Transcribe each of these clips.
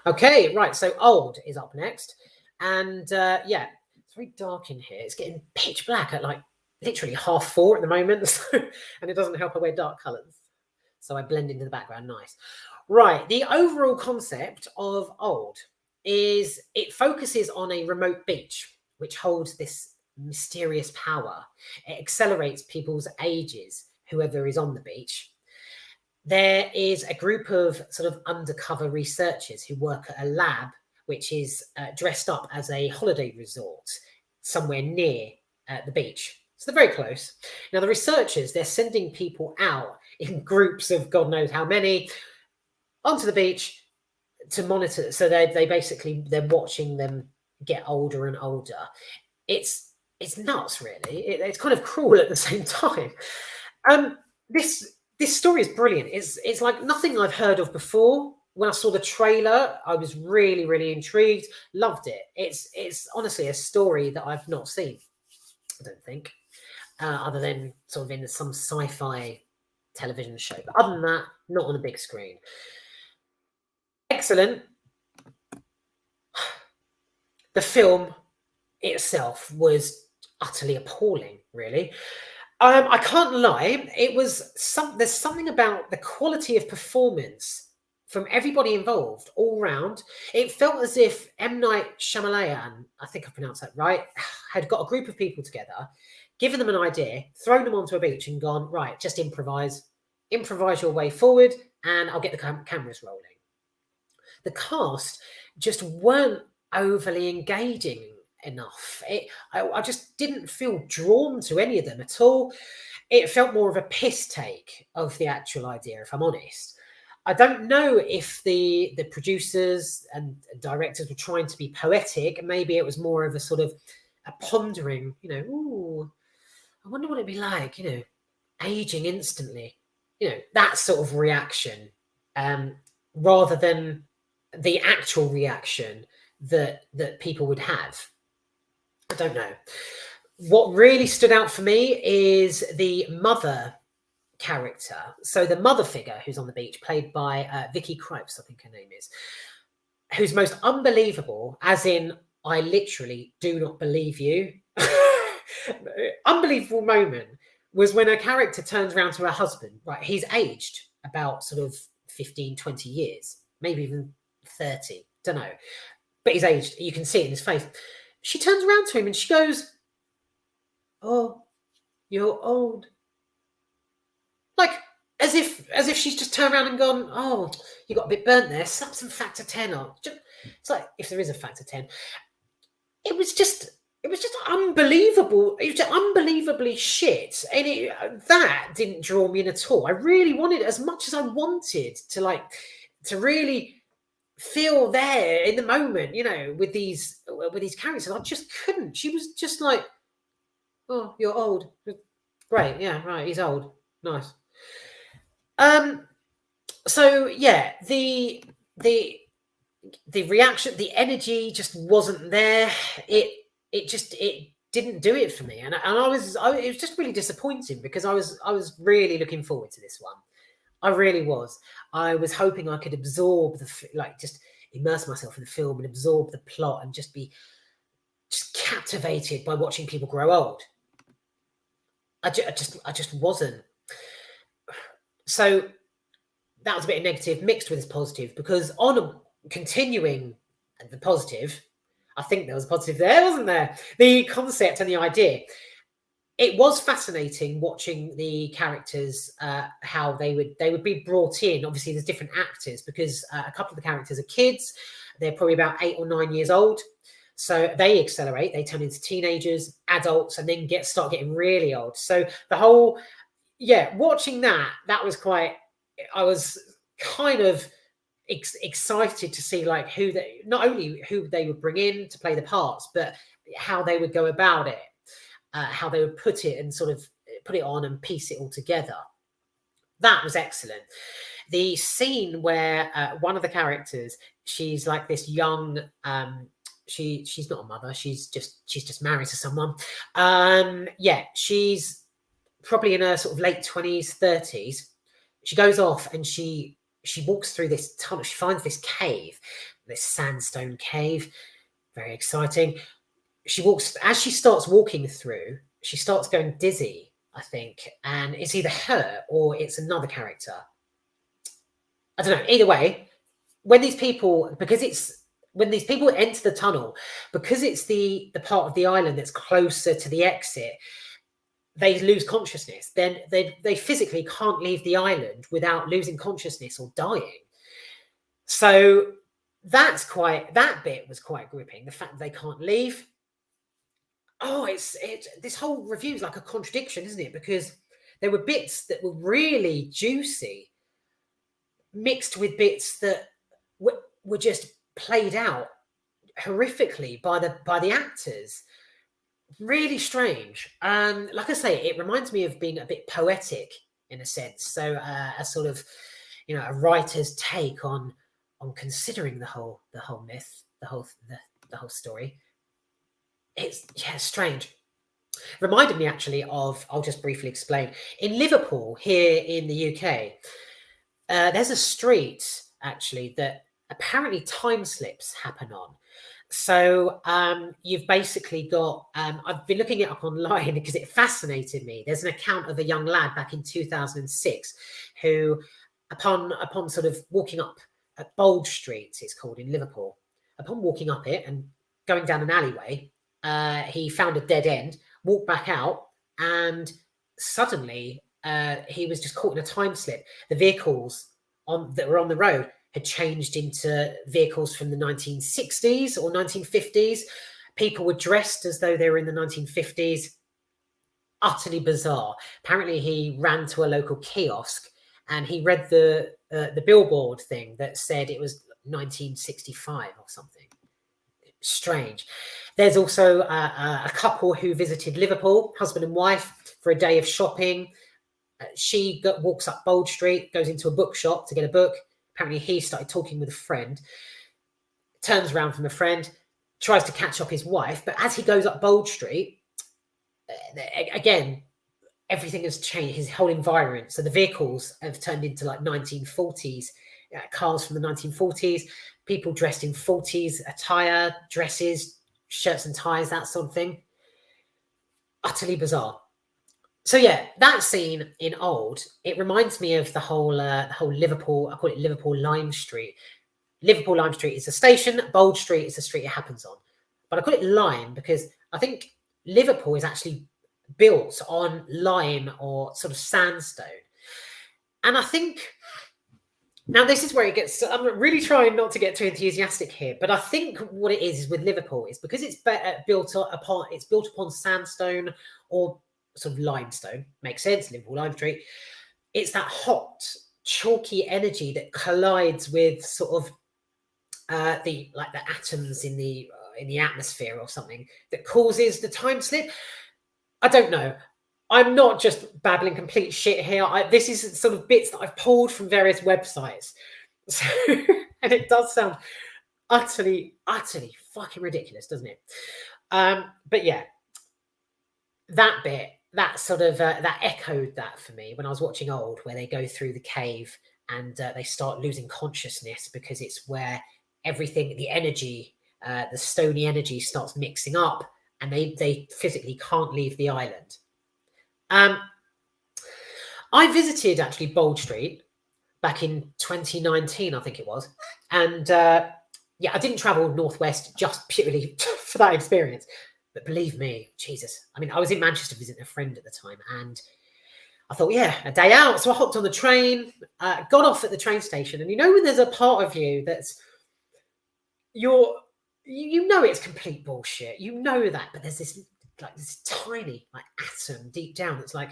Okay, right. So Old is up next. And yeah, it's very dark in here. It's getting pitch black at like literally 4:30 at the moment. So, and it doesn't help I wear dark colours. So I blend into the background nice. Right. The overall concept of Old is it focuses on a remote beach, which holds this mysterious power. It accelerates people's ages, whoever is on the beach. There is a group of sort of undercover researchers who work at a lab, which is dressed up as a holiday resort somewhere near the beach. So they're very close. Now, the researchers, they're sending people out in groups of God knows how many onto the beach to monitor. So they basically, they're watching them get older and older. It's nuts, really. It's kind of cruel at the same time. This story is brilliant. It's like nothing I've heard of before. When I saw the trailer, I was really, really intrigued. Loved it. It's honestly a story that I've not seen, I don't think, other than sort of in some sci-fi television show. But other than that, not on a big screen. Excellent. The film itself was utterly appalling, really. I can't lie. There's something about the quality of performance from everybody involved all round. It felt as if M. Night Shyamalan, I think I pronounced that right, had got a group of people together, given them an idea, thrown them onto a beach and gone, right, just improvise your way forward and I'll get the cameras rolling. The cast just weren't overly engaging enough. I just didn't feel drawn to any of them at all. It felt more of a piss take of the actual idea, if I'm honest. I don't know if the producers and directors were trying to be poetic. Maybe it was more of a sort of a pondering, ooh, I wonder what it'd be like, aging instantly, that sort of reaction, rather than the actual reaction that people would have. I don't know. What really stood out for me is the mother character. So the mother figure who's on the beach, played by Vicky Krieps, I think her name is, who's most unbelievable, as in, I literally do not believe you. Unbelievable moment was when her character turns around to her husband. Right, he's aged about sort of 15, 20 years, maybe even 30, don't know. But he's aged. You can see it in his face. She turns around to him and she goes, "Oh, you're old." Like as if she's just turned around and gone, "Oh, you got a bit burnt there. Slap some factor 10 on." It's like, if there is a factor 10. It was just unbelievable. It was just unbelievably shit, and that didn't draw me in at all. I really wanted, as much as I wanted to really feel there in the moment, with these characters. I just couldn't. She was just like, "Oh, you're old. Great, yeah, right. He's old. Nice." So yeah, the reaction, the energy just wasn't there. It didn't do it for me, and it was just really disappointing, because I was really looking forward to this one. I really was. I was hoping I could absorb just immerse myself in the film and absorb the plot and just be captivated by watching people grow old. I just wasn't. So that was a bit negative mixed with this positive, because on continuing the positive, I think there was a positive there, wasn't there? The concept and the idea. It was fascinating watching the characters, how they would be brought in. Obviously, there's different actors, because a couple of the characters are kids. They're probably about 8 or 9 years old. So they accelerate. They turn into teenagers, adults, and then start getting really old. So the whole, watching that was quite. I was kind of excited to see not only who they would bring in to play the parts, but how they would go about it. How they would put it and sort of put it on and piece it all together. That was excellent. The scene where one of the characters, she's like this young, she's not a mother, she's just married to someone. She's probably in her sort of late 20s, 30s. She goes off and she she walks through this tunnel. She finds this cave, this sandstone cave. Very exciting. She walks, as she starts walking through, she starts going dizzy, I think, and it's either her or it's another character. I don't know. Either way, when these people enter the tunnel, because it's the part of the island that's closer to the exit, they lose consciousness. Then they physically can't leave the island without losing consciousness or dying. So that bit was quite gripping. The fact that they can't leave. Oh, this whole review is like a contradiction, isn't it? Because there were bits that were really juicy, mixed with bits that were just played out horrifically by the actors. Really strange. Like I say, it reminds me of being a bit poetic in a sense. So a sort of, a writer's take on considering the whole myth, the whole story. It's strange. Reminded me actually of, I'll just briefly explain. In Liverpool, here in the UK, there's a street actually that apparently time slips happen on. So you've basically got, I've been looking it up online because it fascinated me. There's an account of a young lad back in 2006 who, upon sort of walking up at Bold Street, it's called, in Liverpool, upon walking up it and going down an alleyway, he found a dead end, walked back out, and suddenly he was just caught in a time slip. The vehicles that were on the road had changed into vehicles from the 1960s or 1950s. People were dressed as though they were in the 1950s. Utterly bizarre. Apparently, he ran to a local kiosk and he read the billboard thing that said it was 1965 or something. Strange. There's also a couple who visited Liverpool, husband and wife, for a day of shopping. She walks up Bold Street, goes into a bookshop to get a book. Apparently, he started talking with a friend, turns around from a friend, tries to catch up his wife. But as he goes up Bold Street, again, everything has changed, his whole environment. So the vehicles have turned into like 1940s, cars from the 1940s, people dressed in 40s attire, dresses, shirts and ties, that sort of thing. Utterly bizarre. So yeah, that scene in Old, it reminds me of the whole Liverpool. I call it Liverpool Lime Street. Liverpool Lime Street is a station. Bold Street is the street it happens on. But I call it lime because I think Liverpool is actually built on lime or sort of sandstone. And I think now this is where it gets. I'm really trying not to get too enthusiastic here, but I think what it is with Liverpool is because it's built upon sandstone or sort of limestone. Makes sense. Liverpool Lime Street. It's that hot, chalky energy that collides with sort of the atoms in the atmosphere or something that causes the time slip. I don't know. I'm not just babbling complete shit here. This is sort of bits that I've pulled from various websites. So, and it does sound utterly fucking ridiculous, doesn't it? But yeah, that bit, that sort of, that echoed that for me when I was watching Old, where they go through the cave and they start losing consciousness because it's where everything, the energy, the stony energy starts mixing up and they physically can't leave the island. I visited actually Bold Street back in 2019, I think it was. And yeah, I didn't travel northwest just purely for that experience. But believe me, Jesus, I mean, I was in Manchester visiting a friend at the time and I thought, yeah, a day out. So I hopped on the train, got off at the train station. And you know when there's a part of you that's, you know it's complete bullshit. You know that, but there's this tiny atom deep down that's like,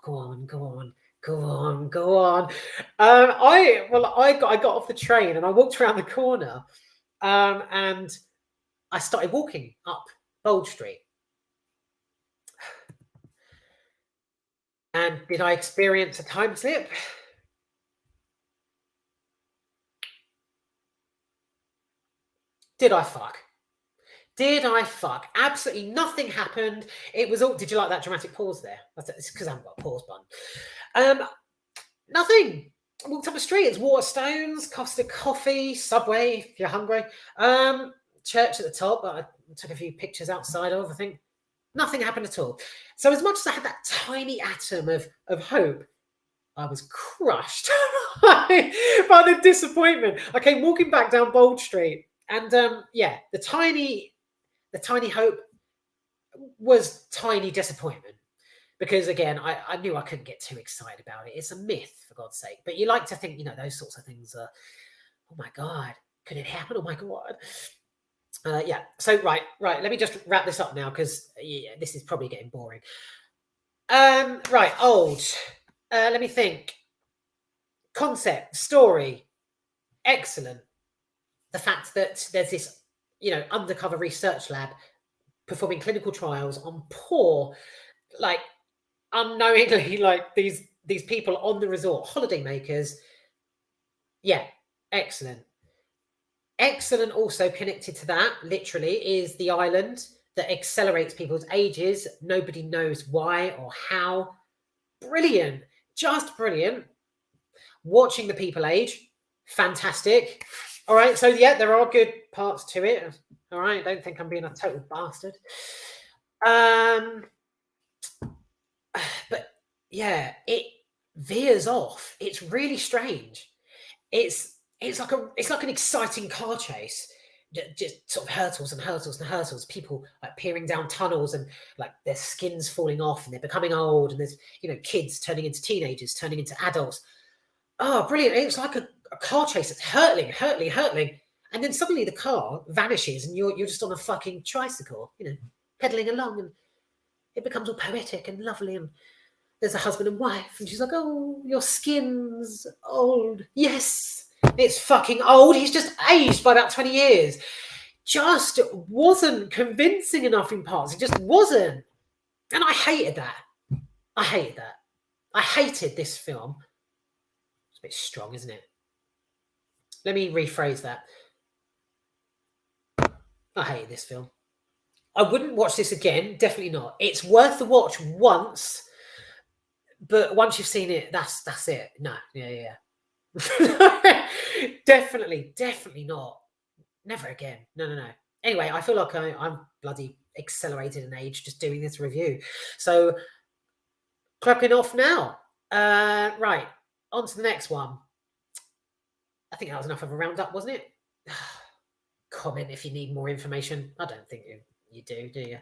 oh, go on. I got off the train and I walked around the corner, and I started walking up Bold Street. And did I experience a time slip? Did I fuck? Did I fuck? Absolutely nothing happened. It was all. Did you like that dramatic pause there? It's because I haven't got a pause button. Nothing. walked up the street. It's Waterstones, Costa Coffee, Subway if you're hungry. Church at the top that I took a few pictures outside of. I think nothing happened at all. So as much as I had that tiny atom of hope, I was crushed by the disappointment. I came walking back down Bold Street, and yeah, the tiny hope was tiny disappointment. Because again, I knew I couldn't get too excited about it. It's a myth, for God's sake. But you like to think, those sorts of things are, oh my God, could it happen? Oh my God. Yeah. So right. Let me just wrap this up now because this is probably getting boring. Right. Old. Let me think. Concept, story, excellent. The fact that there's this, undercover research lab performing clinical trials on poor, like unknowingly, like these people on the resort, holidaymakers. Yeah, excellent. Excellent. Also connected to that, literally, is the island that accelerates people's ages. Nobody knows why or how. Brilliant, just brilliant. Watching the people age, fantastic. All right, so yeah, there are good parts to it. All right, don't think I'm being a total bastard. But yeah, it veers off. It's really strange. It's like an exciting car chase. Just sort of hurtles and hurtles and hurtles. People like peering down tunnels and like their skin's falling off and they're becoming old. And there's kids turning into teenagers, turning into adults. Oh, brilliant! It's like a car chase. It's hurtling. And then suddenly the car vanishes and you're just on a fucking tricycle, pedaling along, and it becomes all poetic and lovely. And there's a husband and wife, and she's like, "Oh, your skin's old." Yes, it's fucking old. He's just aged by about 20 years. Just wasn't convincing enough in parts. It just wasn't. And I hated that. I hated this film. It's a bit strong, isn't it? Let me rephrase that. I hated this film. I wouldn't watch this again. Definitely not. It's worth the watch once, but once you've seen it, that's it. No, yeah. Definitely not. Never again. No. Anyway, I feel like I'm bloody accelerated in age just doing this review. So clocking off now. Right, on to the next one. I think that was enough of a roundup, wasn't it? Comment if you need more information. I don't think you do you?